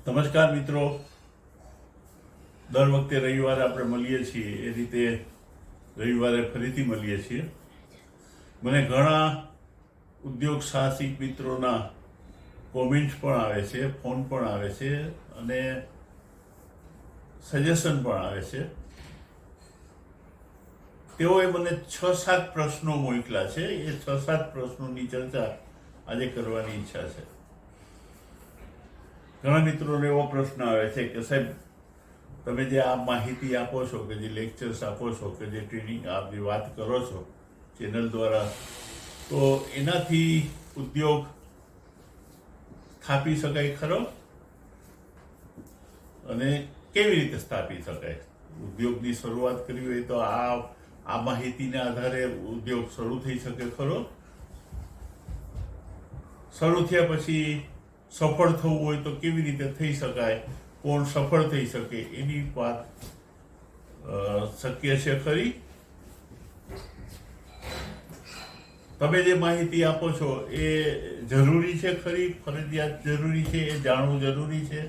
નમસ્કાર મિત્રો, દર વખતે રવિવારે આપણે મળીએ છીએ એ રીતે રવિવારે ફરીથી મળીએ છીએ. મને ઘણા ઉદ્યોગ સાહસિક મિત્રોના કોમેન્ટ્સ પણ આવે છે, ફોન પણ આવે છે અને સજેશન પણ આવે છે. તેઓએ મને 6-7 પ્રશ્નો મોકલ્યા છે. એ 6-7 પ્રશ્નોની ચર્ચા આજે કરવાની ઈચ્છા છે. ઘણા મિત્રોને એવો પ્રશ્ન આવે છે કે સાહેબ, તમે જે આ માહિતી આપો છો, કે જે લેક્ચર્સ આપો છો, કે જે ટ્રેનિંગ આપ જે વાત કરો છો ચેનલ દ્વારા, તો એનાથી ઉદ્યોગ સ્થાપી શકાય ખરો? અને કેવી રીતે સ્થાપી શકાય? ઉદ્યોગની શરૂઆત કરવી હોય તો આ માહિતીના આધારે ઉદ્યોગ શરૂ થઈ શકે ખરો? શરૂ થયા પછી સફળ થવું હોય તો કેવી રીતે થઈ શકાય? કોણ સફળ થઈ શકે એની વાત શક્ય છે ખરી? તમે જે માહિતી આપો છો એ જરૂરી છે ખરી? ફરજિયાત જરૂરી છે? એ જાણવું જરૂરી છે?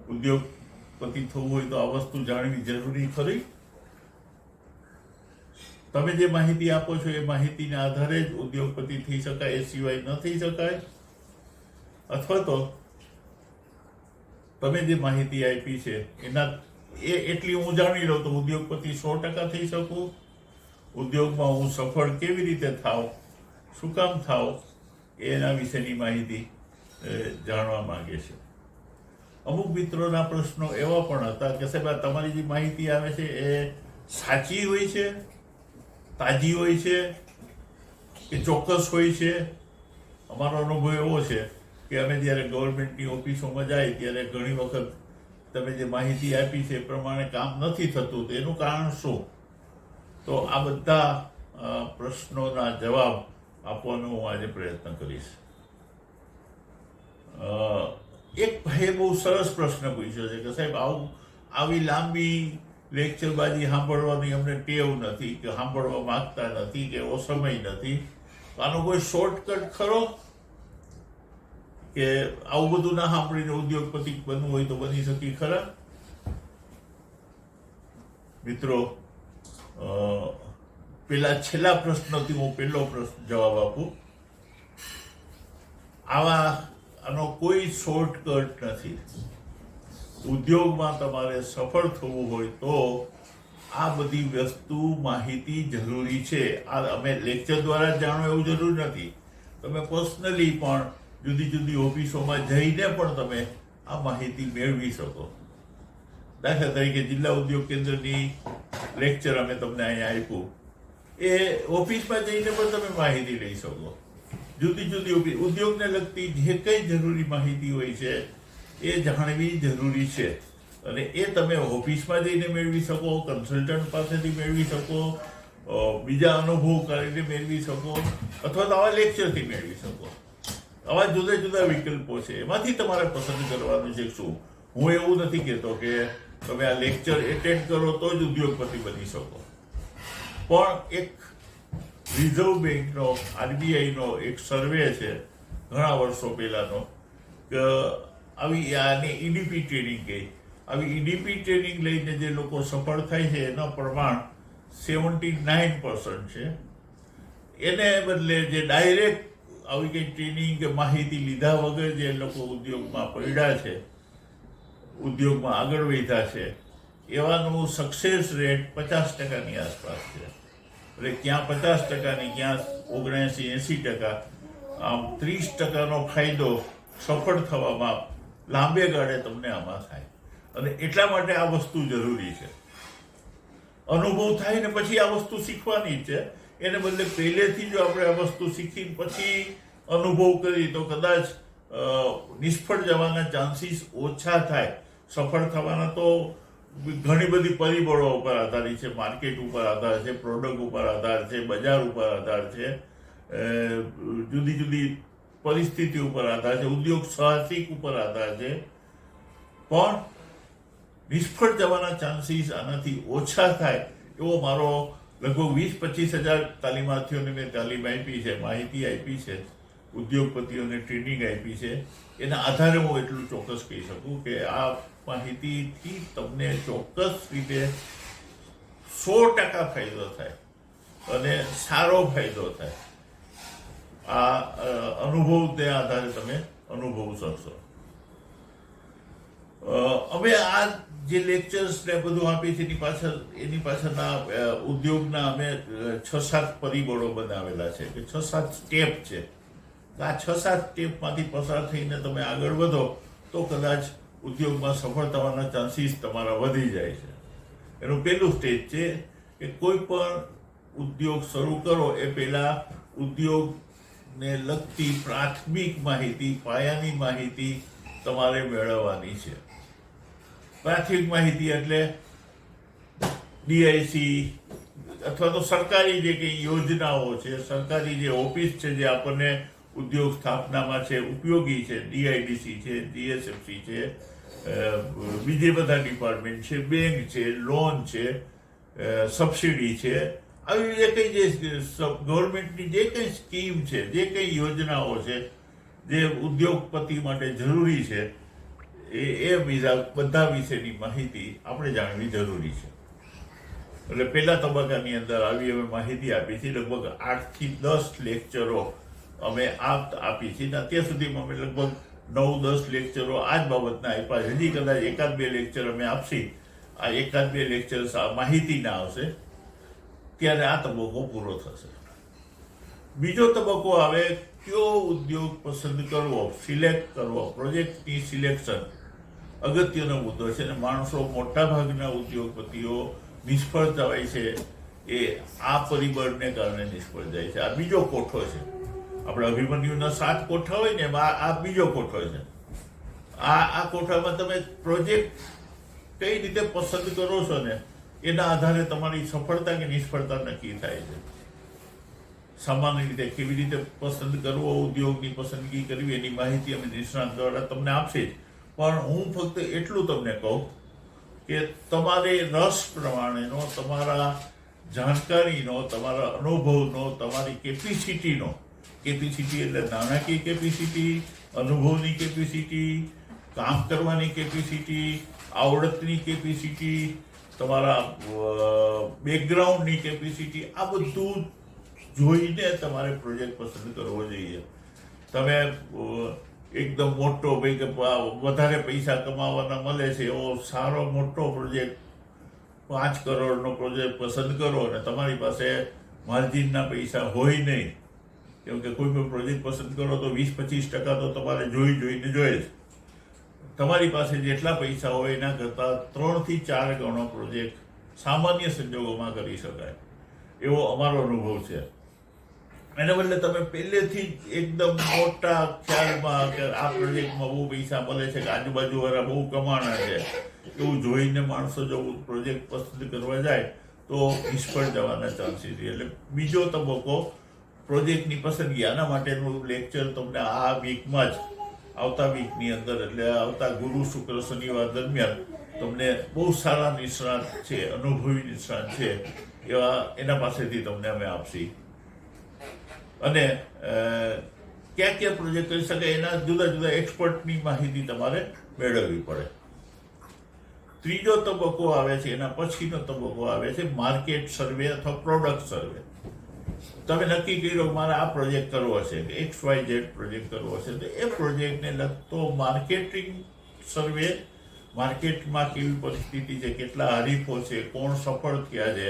ઉદ્યોગપતિ થવું હોય તો આ વસ્તુ જાણવી જરૂરી ખરી? તમે જે માહિતી આપો છો એ માહિતીના આધારે જ ઉદ્યોગપતિ થઈ શકાય, એ સિવાય ન થઈ શકાય? અથવા તો તમે જે માહિતી આપી છે એટલી હું જાણી લઉં તો ઉદ્યોગપતિ 100% થઈ શકું? ઉદ્યોગમાં હું સફળ કેવી રીતે થાવ, શું કામ થાવ, એના વિશેની માહિતી જાણવા માંગે છે. અમુક મિત્રોના પ્રશ્નો એવા પણ હતા કે સાહેબ, તમારી જે માહિતી આવે છે એ સાચી હોય છે, તાજી હોય છે કે ચોક્કસ હોય છે? અમારો અનુભવ એવો છે કે અમે જ્યારે ગવર્મેન્ટની ઓફિસોમાં જાય ત્યારે ઘણી વખત તમે જે માહિતી આપી છે એ પ્રમાણે કામ નથી થતું. તો એનું કારણ શું? તો આ બધા પ્રશ્નોના જવાબ આપવાનો હું આજે પ્રયત્ન કરીશ. એક ભાઈએ બહુ સરસ પ્રશ્ન પૂછ્યો છે કે સાહેબ, આવી લાંબી લેક્ચરબાજી સાંભળવાની અમને ટેવ નથી, કે સાંભળવા માંગતા નથી, કે એવો સમય નથી. આનો કોઈ શોર્ટકટ ખરો કે આવું બધું ના સાંભળીને ઉદ્યોગપતિ બનવું હોય તો બની શકી ખરા? મિત્રો, છેલ્લા પ્રશ્નથી હું પહેલો પ્રશ્ન જવાબ આપું. આનો કોઈ શોર્ટકટ નથી. ઉદ્યોગમાં તમારે સફળ થવું હોય તો આ બધી વસ્તુ માહિતી જરૂરી છે. આ અમે લેક્ચર દ્વારા જાણો એવું જરૂર નથી. તમે પર્સનલી પણ જુદી જુદી ઓફિસોમાં જઈને પણ તમે આ માહિતી મેળવી શકો. દાખલા તરીકે જિલ્લા ઉદ્યોગ કેન્દ્રની લેક્ચર અમે તમને અહીંયા આપ્યું, એ ઓફિસમાં જઈને પણ તમે માહિતી લઈ શકો. જુદી જુદી ઉદ્યોગને લગતી જે કંઈ જરૂરી માહિતી હોય છે એ જાણવી જરૂરી છે. અને એ તમે ઓફિસમાં જઈને મેળવી શકો, કન્સલ્ટન્ટ પાસેથી મેળવી શકો, બીજા અનુભવ કરીને મેળવી શકો, અથવા તો આવા લેક્ચરથી મેળવી શકો. આવા જુદા જુદા વિકલ્પો છે, એમાંથી તમારે પસંદ કરવાનું છે. શું હું એવું નથી કહેતો કે તમે આ લેક્ચર એટેન્ડ કરો તો જ ઉદ્યોગપતિ બની શકો, પણ એક રિઝર્વ બેંકનો, આરબીઆઈનો એક સર્વે છે ઘણા વર્ષો પહેલાનો, કે આને ઈડીપી ટ્રેનિંગ કહે. આવી ઈડીપી ટ્રેનિંગ લઈને જે લોકો સફળ થાય છે એનું પ્રમાણ 79% છે. એને બદલે જે ડાયરેક્ટ આવી કંઈ ટ્રેનિંગ કે માહિતી લીધા વગર જે લોકો ઉદ્યોગમાં પડ્યા છે, ઉદ્યોગમાં આગળ વધ્યા છે, એવાનું સક્સેસ રેટ 50%ની આસપાસ છે. એટલે ક્યાં 50%ની, ક્યાં 79-80%. આમ 30%નો ફાયદો સફળ થવામાં લાંબે ગાળે તમને આમાં થાય. અને એટલા માટે આ વસ્તુ જરૂરી છે. અનુભવ થાય ને પછી આ વસ્તુ શીખવાની છે. એને બદલે પહેલેથી જો આપણે આ વસ્તુ શીખીને પછી અનુભવ કરી તો કદાચ નિષ્ફળ જવાના ચાન્સીસ ઓછા થાય. સફળ થવાના તો ઘણી બધી પરિબળો ઉપર આધારિત છે. માર્કેટ ઉપર આધાર છે, પ્રોડક્ટ ઉપર આધાર છે, બજાર ઉપર આધાર છે, જુદી જુદી પરિસ્થિતિ ઉપર આધાર છે, ઉદ્યોગ સાહસિક ઉપર આધાર છે. પણ નિષ્ફળ જવાના ચાન્સીસ આનાથી ઓછા થાય એવો મારો લગભગ 20-25 હજાર તાલીમાર્થીઓને મેં તાલીમ આપી છે, માહિતી આપી છે. ઉદ્યોગપતિઓને ટ્રેનિંગ આપી છે, એના આધારે હું એટલું ચોક્કસ કહી શકું કે આ માહિતીથી તમને ચોક્કસ રીતે 100% ફાયદો થાય અને સારો ફાયદો થાય. આ અનુભવને આધારે તમે અનુભવ શકશો. અમે આ જે લેક્ચર્સ ને બધું આપી છે એની પાછળના ઉદ્યોગના અમે 6-7 પરિબળો બનાવેલા છે કે 6-7 સ્ટેપ છે. આ 6-7 સ્ટેપમાંથી પસાર થઈને તમે આગળ વધો તો કદાચ ઉદ્યોગમાં સફળ થવાના ચાન્સીસ તમારા વધી જાય છે. એનું પહેલું સ્ટેજ છે કે કોઈ પણ ઉદ્યોગ શરૂ કરો એ પહેલા ઉદ્યોગને લગતી પ્રાથમિક માહિતી, પાયાની માહિતી તમારે મેળવવાની છે. પ્રાથમિક માહિતી એટલે ડીઆઈસી અથવા તો સરકારી જે કંઈ યોજનાઓ છે, સરકારી જે ઓફિસ છે જે આપણને ઉદ્યોગ સ્થાપનામાં છે ઉપયોગી છે, ડીઆઈડીસી છે, જીએસએફસી છે, બીજે બધા ડિપાર્ટમેન્ટ છે, બેંક છે, લોન છે, સબસિડી છે, આવી જે કંઈ જે ગવર્મેન્ટની જે કંઈ સ્કીમ છે, જે કંઈ યોજનાઓ છે જે ઉદ્યોગપતિ માટે જરૂરી છે એ બીજા બધા વિશેની માહિતી આપણે જાણવી જરૂરી છે. એટલે પહેલા તબક્કાની અંદર આવી અમે માહિતી આપી છે. લગભગ 8 થી 10 લેક્ચરો અમે આપી છે. અત્યાર સુધીમાં અમે લગભગ 9-10 લેક્ચરો આ જ બાબતના આપ્યા છે. હજી કદાચ 1-2 લેક્ચર અમે આપશી. આ 1-2 લેક્ચર્સ આ માહિતીના આવશે ત્યારે આ તબક્કો પૂરો થશે. બીજો તબક્કો આવે કયો ઉદ્યોગ પસંદ કરવો, સિલેક્ટ કરવો. પ્રોજેક્ટની સિલેક્શન અગત્યનો મુદ્દો છે અને માણસો મોટાભાગના ઉદ્યોગપતિઓ નિષ્ફળ જાય છે એ આ પરિબળને કારણે નિષ્ફળ જાય છે. આ બીજો કોઠો છે. આપણે અભિમન્યુના 7 કોઠા હોય ને એમાં આ બીજો કોઠો છે. આ કોઠામાં તમે પ્રોજેક્ટ કઈ રીતે પસંદ કરો છો ને એના આધારે તમારી સફળતા કે નિષ્ફળતા નક્કી થાય છે. સામાન્ય રીતે કેવી રીતે પસંદ કરવો, ઉદ્યોગની પસંદગી કરવી એની માહિતી અમે નિષ્ણાત દ્વારા તમને આપશે જ. પણ હું ફક્ત એટલું તમને કહું કે તમારે રસ પ્રમાણેનો, તમારા જાણકારીનો, તમારા અનુભવનો, તમારી કેપેસિટીનો, કેપેસિટી એટલે નાણાકીય કેપેસિટી, અનુભવની કેપેસિટી, કામ કરવાની કેપેસિટી, આવડતની કેપેસિટી, તમારા બેકગ્રાઉન્ડની કેપેસિટી, આ બધું જોઈને તમારે પ્રોજેક્ટ પસંદ કરવો જોઈએ. તમે એકદમ મોટો ભાઈ કે વધારે પૈસા કમાવાના મળે છે એવો સારો મોટો પ્રોજેક્ટ 5 કરોડનો પ્રોજેક્ટ પસંદ કરો અને તમારી પાસે માર્જિનના પૈસા હોય નહીં, કેમ કે કોઈ પણ પ્રોજેક્ટ પસંદ કરો તો 20-25% તો તમારે જોઈને જોઈએ જ. તમારી પાસે જેટલા પૈસા હોય એના કરતાં 3 થી 4 ગણો પ્રોજેક્ટ સામાન્ય સંજોગોમાં કરી શકાય એવો અમારો અનુભવ છે. એને બદલે તમે પહેલેથી જ એકદમ મોટા ખ્યાલમાં કે આ પ્રોજેક્ટમાં બહુ પૈસા મળે છે કે આજુબાજુવાળા બહુ કમાણા છે એવું જોઈને માણસો જો પ્રોજેક્ટ પસંદ કરવા જાય તો નિષ્ફળ જવાના ચાન્સીસ છે. એટલે બીજો તબક્કો પ્રોજેક્ટની પસંદગી. આના માટેનું લેક્ચર તમને આ વીકમાં જ, આવતા વીકની અંદર એટલે આવતા ગુરુ, શુક્ર, શનિવાર દરમિયાન તમને બહુ સારા નિષ્ણાત છે, અનુભવી નિષ્ણાત છે એના પાસેથી તમને અમે આપશી. અને ક્યાં ક્યાં પ્રોજેક્ટ કરી શકે એના જુદા જુદા એક્સપર્ટની માહિતી તમારે મેળવવી પડે. ત્રીજો તબક્કો આવે છે, એના પછીનો તબક્કો આવે છે માર્કેટ સર્વે અથવા પ્રોડક્ટ સર્વે. તમે નક્કી કર્યો મારે આ પ્રોજેક્ટ કરવો છે, XYZ પ્રોજેક્ટ કરવો છે, તો એ પ્રોજેક્ટને લગતો માર્કેટિંગ સર્વે, માર્કેટમાં કેવી પરિસ્થિતિ છે, કેટલા હરીફો છે, કોણ સફળ થયા છે,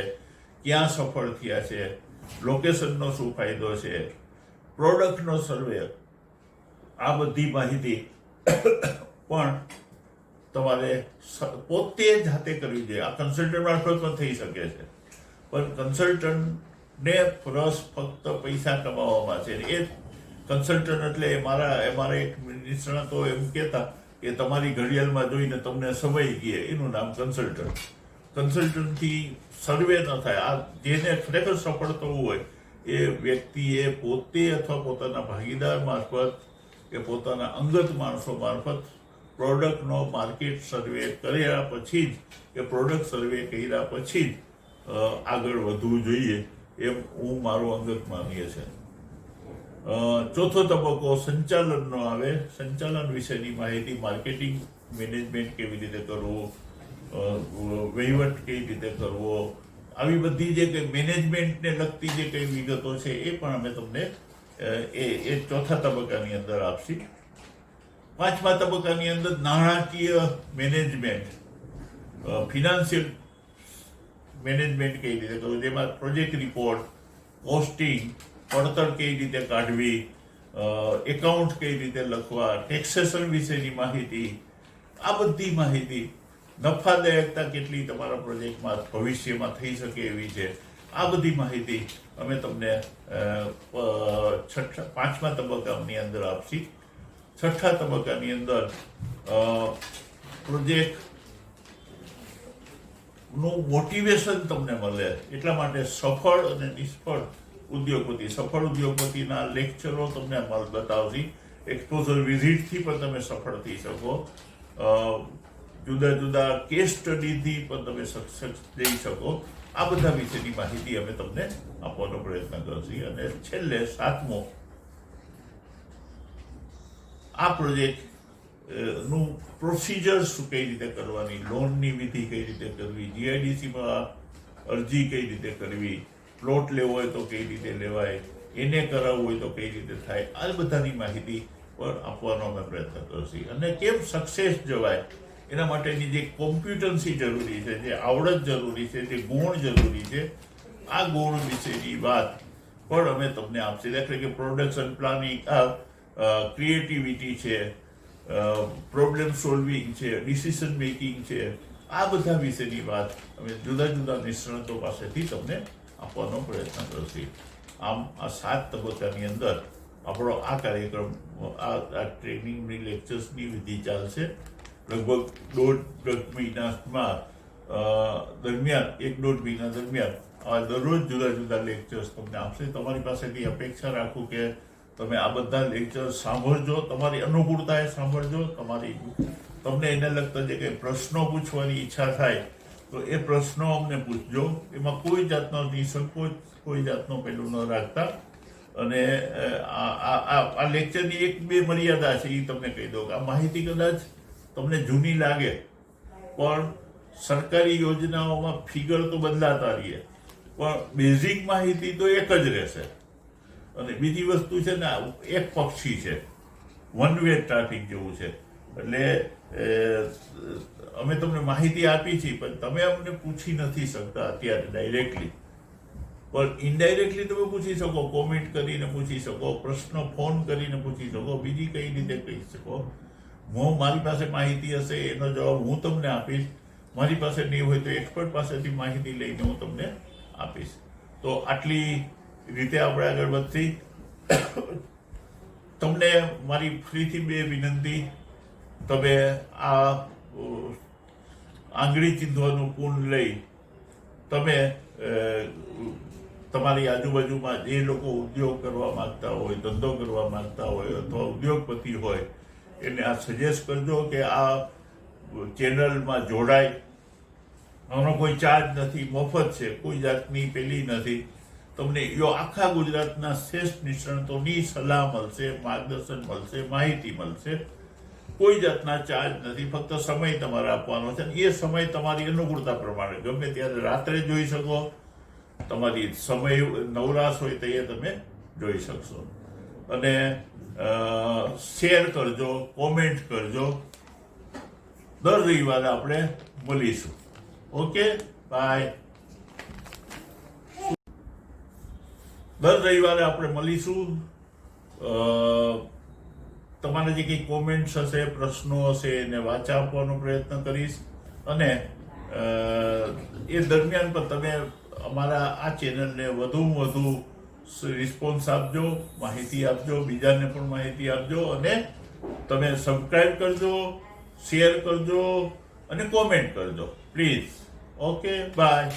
ક્યાં સફળ થયા છે, લોકેશનનો શું ફાયદો છે, પ્રોડક્ટનો સર્વે, આ બધી માહિતી પણ તમારે પોતે જાતે કરવી જોઈએ. આ કન્સલ્ટન્ટ મારફત પણ થઈ શકે છે, પણ કન્સલ્ટન્ટને રસ ફક્ત પૈસા કમાવામાં છે. એ કન્સલ્ટન્ટ એટલે અમારા એક નિષ્ણાતો એમ કહેતા કે તમારી ઘડિયાળમાં જોઈને તમને સમય કહે એનું નામ કન્સલ્ટન્ટ. કન્સલ્ટન્ટથી સર્વે ન થાય. આ જેને ખરેખર સફળ થવું હોય એ વ્યક્તિએ પોતે અથવા પોતાના ભાગીદાર મારફત કે પોતાના અંગત માણસો મારફત પ્રોડક્ટનો માર્કેટ સર્વે કર્યા પછી જ કે પ્રોડક્ટ સર્વે કર્યા પછી જ આગળ વધવું જોઈએ એમ હું મારું અંગત માનીએ છે. ચોથો તબક્કો સંચાલનનો આવે. સંચાલન વિશેની માહિતી, માર્કેટિંગ મેનેજમેન્ટ કેવી રીતે કરવું, વહીવટ કેવી રીતે કરવો, આવી બધી જે કંઈ મેનેજમેન્ટને લગતી જે કંઈ વિગતો છે એ પણ અમે તમને એ ચોથા તબક્કાની અંદર આપશી. પાંચમા તબક્કાની અંદર નાણાકીય મેનેજમેન્ટ, ફિનાન્શિયલ મેનેજમેન્ટ કેવી રીતે કરવું, જેમાં પ્રોજેક્ટ રિપોર્ટ, કોસ્ટિંગ, પડતર કેવી રીતે કાઢવી, એકાઉન્ટ કેવી રીતે લખવા, ટેક્સેશન વિશેની માહિતી, આ બધી માહિતી, નફાદાયકતા કેટલી તમારા પ્રોજેક્ટમાં ભવિષ્યમાં થઈ શકે એવી છે, આ બધી માહિતી અમે તમને પાંચમા તબક્કાની અંદર આપશી. છઠ્ઠા તબક્કાની અંદર પ્રોજેક્ટનું મોટિવેશન તમને મળે, એટલા માટે સફળ અને નિષ્ફળ ઉદ્યોગપતિ, સફળ ઉદ્યોગપતિના લેક્ચરો તમને બતાવશી. એક્સપોઝર વિઝિટથી પણ તમે સફળ થઈ શકો, જુદા જુદા કેસ સ્ટડીથી પણ તમે સક્સેસ જઈ શકો. આ બધા વિશેની માહિતી અમે તમને આપવાનો પ્રયત્ન કરશી. અને છેલ્લે સાતમો, આ પ્રોજેક્ટ નું પ્રોસિજર શું કઈ રીતે કરવાની, લોનની વિધિ કઈ રીતે કરવી, જીઆઈડીસીમાં અરજી કઈ રીતે કરવી, પ્લોટ લેવો હોય તો કઈ રીતે લેવાય, એને કરાવવું હોય તો કઈ રીતે થાય, આ બધાની માહિતી પણ આપવાનો અમે પ્રયત્ન કરશી. અને કેમ સક્સેસ જવાય એના માટેની જે કોમ્પ્યુટન્સી જરૂરી છે, જે આવડત જરૂરી છે, જે ગુણ જરૂરી છે, આ ગુણ વિશેની વાત પણ અમે તમને આપશી. એટલે કે પ્રોડક્શન પ્લાનિંગ, ક્રિએટિવિટી છે, પ્રોબ્લેમ સોલ્વિંગ છે, ડિસિઝન મેકિંગ છે, આ બધા વિશેની વાત અમે જુદા જુદા નિષ્ણાતો પાસેથી તમને આપવાનો પ્રયત્ન કરશી. આમ આ 7 તબક્કાની અંદર આપણો આ કાર્યક્રમ, આ ટ્રેનિંગની લેક્ચર્સની વિધિ ચાલશે. લગભગ 1.5 મહિનામાં દરમિયાન 1.5 મહિના દરમિયાન આ દરરોજ જુદા જુદા લેક્ચર્સ તમને આપશે. તમારી પાસેથી અપેક્ષા રાખું કે તમે આ બધા લેક્ચર સાંભળજો, તમારી અનુકૂળતાએ સાંભળજો. તમને એને લગતા જે કંઈ પ્રશ્નો પૂછવાની ઈચ્છા થાય તો એ પ્રશ્નો અમને પૂછજો. એમાં કોઈ જાતનો નિસંકોચ, કોઈ જાતનો પેલું ન રાખતા. અને આ લેક્ચરની 1-2 મર્યાદા છે, એ તમને કહી દઉં કે આ માહિતી કદાચ તમને જૂની લાગે, પણ સરકારી યોજનાઓમાં ફિગર તો બદલાતા રહીએ, પણ બેઝિક માહિતી તો એક જ રહેશે. અને બીજી વસ્તુ છે ને, એક પક્ષી છે, વન વે ટ્રાફિક જેવું છે. એટલે અમે તમને માહિતી આપી છે, પણ તમે અમને પૂછી નથી શકતા અત્યારે ડાયરેક્ટલી, પણ ઇનડાયરેક્ટલી તમે પૂછી શકો, કોમેન્ટ કરીને પૂછી શકો, પ્રશ્ન ફોન કરીને પૂછી શકો, બીજી કઈ રીતે કહી શકો. મારી પાસે માહિતી હશે, એનો જવાબ હું તમને આપીશ. મારી પાસે નહીં હોય તો એક્સપર્ટ પાસેથી માહિતી લઈને હું તમને આપીશ. તો આટલી રીતે આપણે આગળ વધતી. તમને મારી ફરીથી 2 વિનંતી, તમે આ આંગળી ચીંધવાનું પૂર્ણ લઈ તમે તમારી આજુબાજુમાં જે લોકો ઉદ્યોગ કરવા માંગતા હોય, ધંધો કરવા માંગતા હોય, અથવા ઉદ્યોગપતિ હોય, એને આ સજેસ્ટ કરજો કે આ ચેનલમાં જોડાય. આનો કોઈ ચાર્જ નથી, મફત છે, કોઈ જાતની પેલી નથી. તમને આખા ગુજરાતના શ્રેષ્ઠ નિષ્ણાતોની સલાહ મળશે, માર્ગદર્શન મળશે, માહિતી મળશે. કોઈ જાતના ચાર્જ નથી, ફક્ત સમય તમારે આપવાનો છે. એ સમય તમારી અનુકૂળતા પ્રમાણે ગમે ત્યારે રાત્રે જોઈ શકો, તમારી સમય નવરાશ હોય તો એ તમે જોઈ શકશો. અને શેર કરજો, કોમેન્ટ કરજો. દર રવિવારે આપણે મળીશું. Okay, bye. દર રવિવારે આપણે મળીશું. તમારા જે કંઈ કોમેન્ટ્સ હશે, પ્રશ્નો હશે, એને વાચા આપવાનો પ્રયત્ન કરીશ. અને એ દરમિયાન પણ તમે અમારા આ ચેનલને વધુમાં વધુ રિસ્પોન્સ આપજો, માહિતી આપજો, બીજાને પણ માહિતી આપજો. અને તમે સબસ્ક્રાઈબ કરજો, શેર કરજો અને કોમેન્ટ કરજો પ્લીઝ. Okay, by.